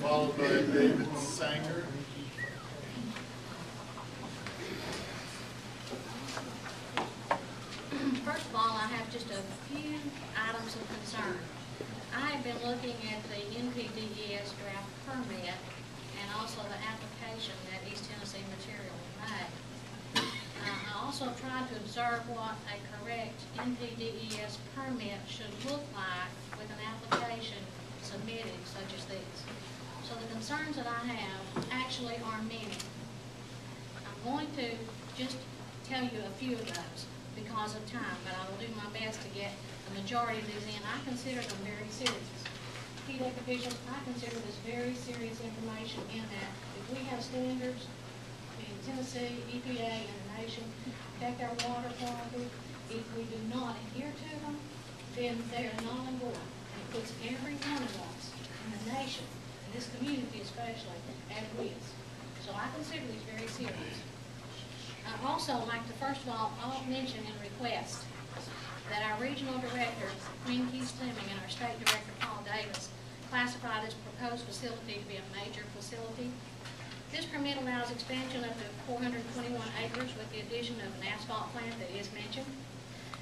followed by David Sanger. First of all, I have just a few items of concern. I have been looking at the NPDES draft permit and also the application that East Tennessee Material made. I also tried to observe what a correct NPDES permit should look like with an application submitted such as this. So the concerns that I have actually are many. I'm going to just tell you a few of those because of time, but I will do my best to get the majority of these in. I consider them very serious. TDEC officials, I consider this very serious information in that if we have standards in Tennessee, EPA, and the nation protect our water quality, if we do not adhere to them, then they are null and void. And it puts every one of us in the nation, in this community especially, at risk. So I consider these very serious. I'd also like to first of all mention and request that our regional director, Queen Keith Fleming, and our state director, Paul Davis, classify this proposed facility to be a major facility. This permit allows expansion up to 421 acres with the addition of an asphalt plant that is mentioned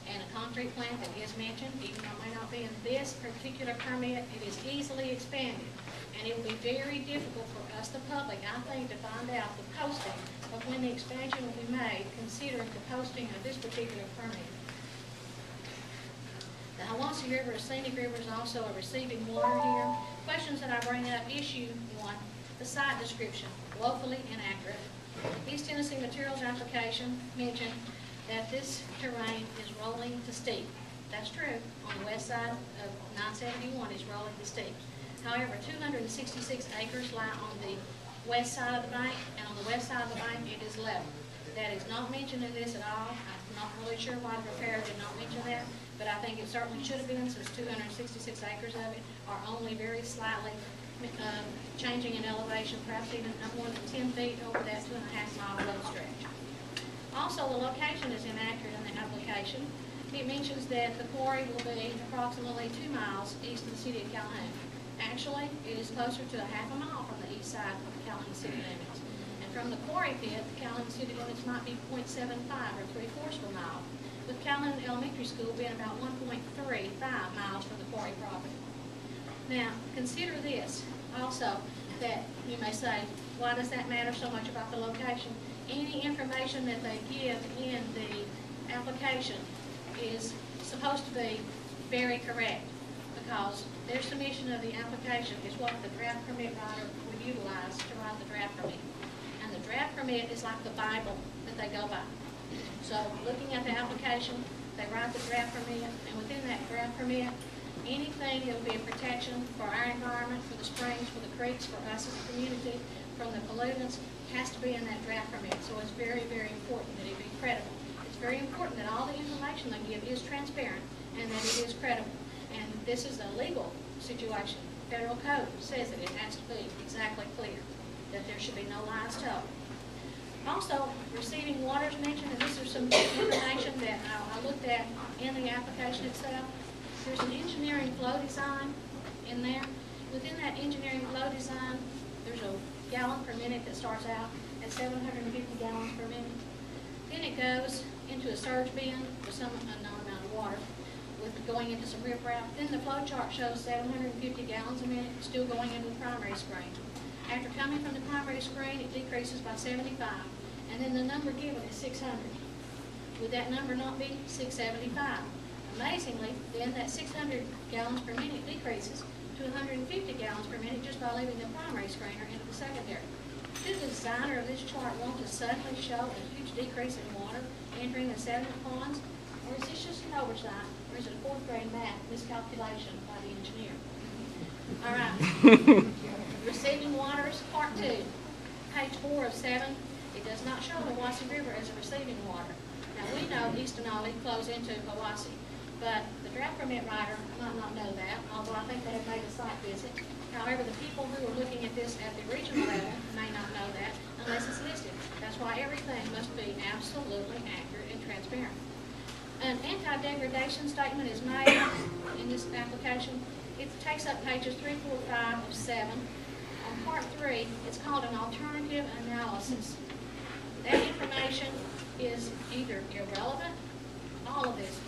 and a concrete plant that is mentioned. Even though it may not be in this particular permit, it is easily expanded. And it will be very difficult for us, the public, I think, to find out the posting of when the expansion will be made, considering the posting of this particular permit. The Hiwassee River, a scenic river, is also a receiving water here. Questions that I bring up: issue 1, the site description, woefully inaccurate. East Tennessee Materials application mentioned that this terrain is rolling to steep. That's true. On the west side of 971 is rolling to steep. However, 266 acres lie on the west side of the bank, and on the west side of the bank it is level. That is not mentioned in this at all. I'm not really sure why the preparer did not mention that, but I think it certainly should have been, since 266 acres of it are only very slightly changing in elevation, perhaps even more than 10 feet over that 2.5 mile road stretch. Also, the location is inaccurate in the application. It mentions that the quarry will be approximately 2 miles east of the city of Calhoun. Actually, it is closer to a half a mile from the east side of the Calhoun city limits. And from the quarry pit, the Calhoun city limits might be 0.75 or 3/4 of a mile, with Calhoun Elementary School being about 1.35 miles from the quarry property. Now, consider this also, that you may say, why does that matter so much about the location? Any information that they give in the application is supposed to be very correct, because their submission of the application is what the draft permit writer would utilize to write the draft permit. And the draft permit is like the Bible that they go by. So looking at the application, they write the draft permit, and within that draft permit, anything that will be a protection for our environment, for the springs, for the creeks, for us as a community, from the pollutants, has to be in that draft permit. So it's very, very important that it be credible. It's very important that all the information they give is transparent and that it is credible. And this is a legal situation. Federal code says that it has to be exactly clear, that there should be no lies told. Also, receiving water is mentioned, and this is some information that I looked at in the application itself. There's an engineering flow design in there. Within that engineering flow design, there's a gallon per minute that starts out at 750 gallons per minute. Then it goes into a surge bin with some unknown amount of water, with going into some riprap. Then the flow chart shows 750 gallons a minute still going into the primary screen. After coming from the primary screen, it decreases by 75, and then the number given is 600. Would that number not be 675? Amazingly, then that 600 gallons per minute decreases to 150 gallons per minute just by leaving the primary screener into the secondary. Did the designer of this chart want to suddenly show a huge decrease in water entering the sediment ponds? Or is this just an oversight? Or is it a 4th grade math miscalculation by the engineer? All right. Receiving waters, part 2. Page 4 of 7. It does not show the Hiwassee River as a receiving water. Now we know East Denali flows into Hiwassee, but the draft permit writer might not know that, although I think they have made a site visit. However, the people who are looking at this at the regional level may not know that unless it's listed. That's why everything must be absolutely accurate and transparent. An anti-degradation statement is made in this application. It takes up pages 3, 4, 5 of 7. on part 3, it's called an alternative analysis. That information is either irrelevant, all of this,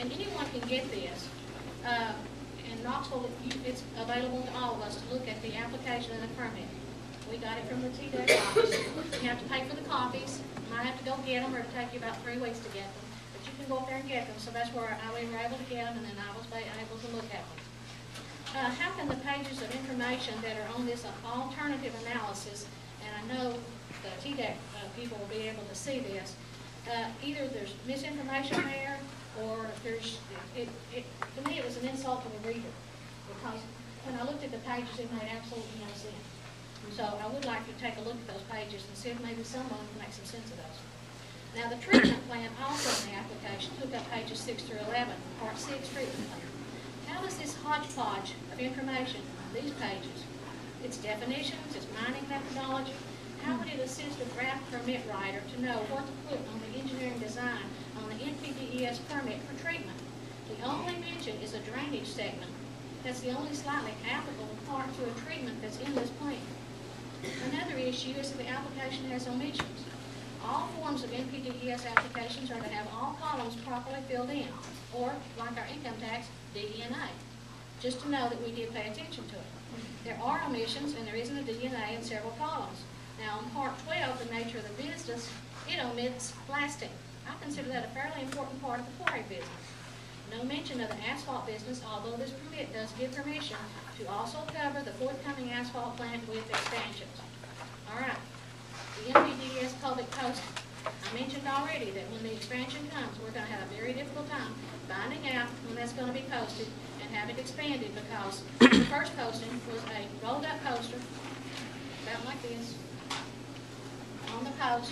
and anyone can get this. In Knoxville, it's available to all of us to look at the application and the permit. We got it from the TDEC office. You have to pay for the copies. You might have to go get them, or it'll take you about 3 weeks to get them. But you can go up there and get them, so that's where we were able to get them, and then I was able to look at them. How can the pages of information that are on this alternative analysis, and I know the TDEC people will be able to see this, either there's misinformation there, or there's, to me it was an insult to the reader, because when I looked at the pages, it made absolutely no sense. So I would like to take a look at those pages and see if maybe someone can make some sense of those. Now the treatment plan also in the application took up pages 6 through 11, part 6 treatment plan. How does this hodgepodge of information on these pages, its definitions, its mining methodology, how would it assist a draft permit writer to know what to put on the engineering design on the NPDES permit for treatment? The only mention is a drainage segment. That's the only slightly applicable part to a treatment that's in this plan. Another issue is that the application has omissions. All forms of NPDES applications are to have all columns properly filled in, or, like our income tax, DD&A, just to know that we did pay attention to it. There are omissions, and there isn't a DD&A in several columns. Now, on Part 12, the nature of the business, it omits blasting. I consider that a fairly important part of the quarry business. No mention of the asphalt business, although this permit does give permission to also cover the forthcoming asphalt plant with expansions. All right, the NPDES public posting. I mentioned already that when the expansion comes, we're going to have a very difficult time finding out when that's going to be posted and have it expanded, because the first posting was a rolled up poster, about like this, on the post.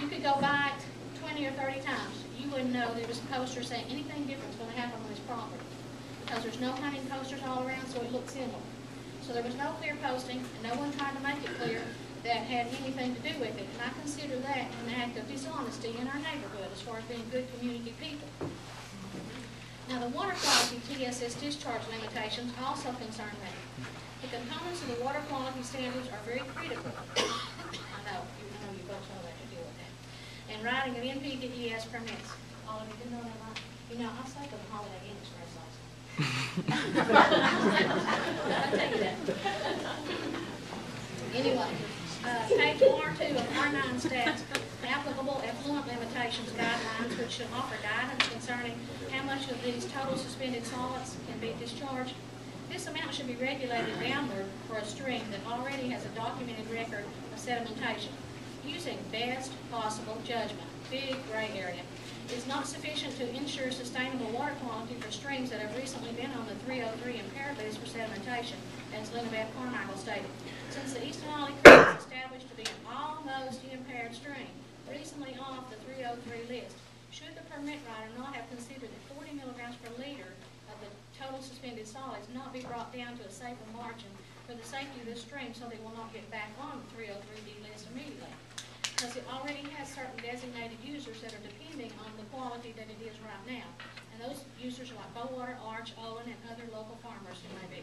You could go by it 20 or 30 times. You wouldn't know there was a poster saying anything different is going to happen on this property, because there's no hunting posters all around, so it looks similar. So there was no clear posting, and no one tried to make it clear that had anything to do with it. And I consider that an act of dishonesty in our neighborhood as far as being good community people. Now, the water quality TSS discharge limitations also concern me. The components of the water quality standards are very critical. I know you folks know that to deal with that. And writing of NPDES permits. All of you didn't know that, right? You know, I saved the Holiday Inn Express last night. I'll tell you that. Anyway, page 1 or 2 of R9 stats, applicable effluent limitations guidelines, which should offer guidance concerning how much of these total suspended solids can be discharged. This amount should be regulated downward for a stream that already has a documented record of sedimentation, using best possible judgment. Big gray area. It's not sufficient to ensure sustainable water quality for streams that have recently been on the 303 impaired list for sedimentation, as Linda Beth Carmichael stated. Since the Eastern Ollie Creek is established to be an almost impaired stream, recently off the 303 list, should the permit writer not have considered that 40 milligrams per liter of the total suspended solids not be brought down to a safer margin for the safety of the stream, so they will not get back on the 303D list immediately? Because it already has certain designated users that are depending on the quality that it is right now. And those users are like Bowater, Arch, Olin, and other local farmers who may be.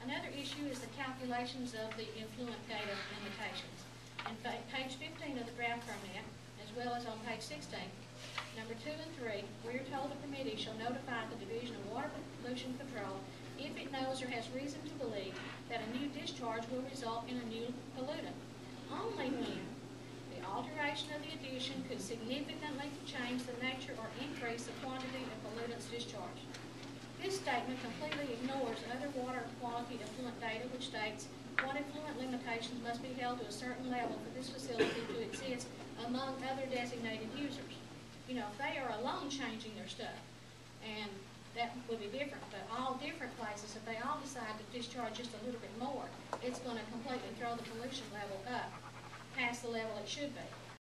Another issue is the calculations of the effluent data limitations. In page 15 of the draft permit, as well as on page 16, number 2 and 3, we are told the committee shall notify the Division of Water Pollution Control if it knows or has reason to believe that a new discharge will result in a new pollutant. Only when the alteration of the addition could significantly change the nature or increase the quantity of pollutants discharged. This statement completely ignores other water quality effluent data, which states what effluent limitations must be held to a certain level for this facility to exist among other designated users. You know, if they are alone changing their stuff, and that would be different, but all different places, if they all decide to discharge just a little bit more, it's going to completely throw the pollution level up past the level it should be.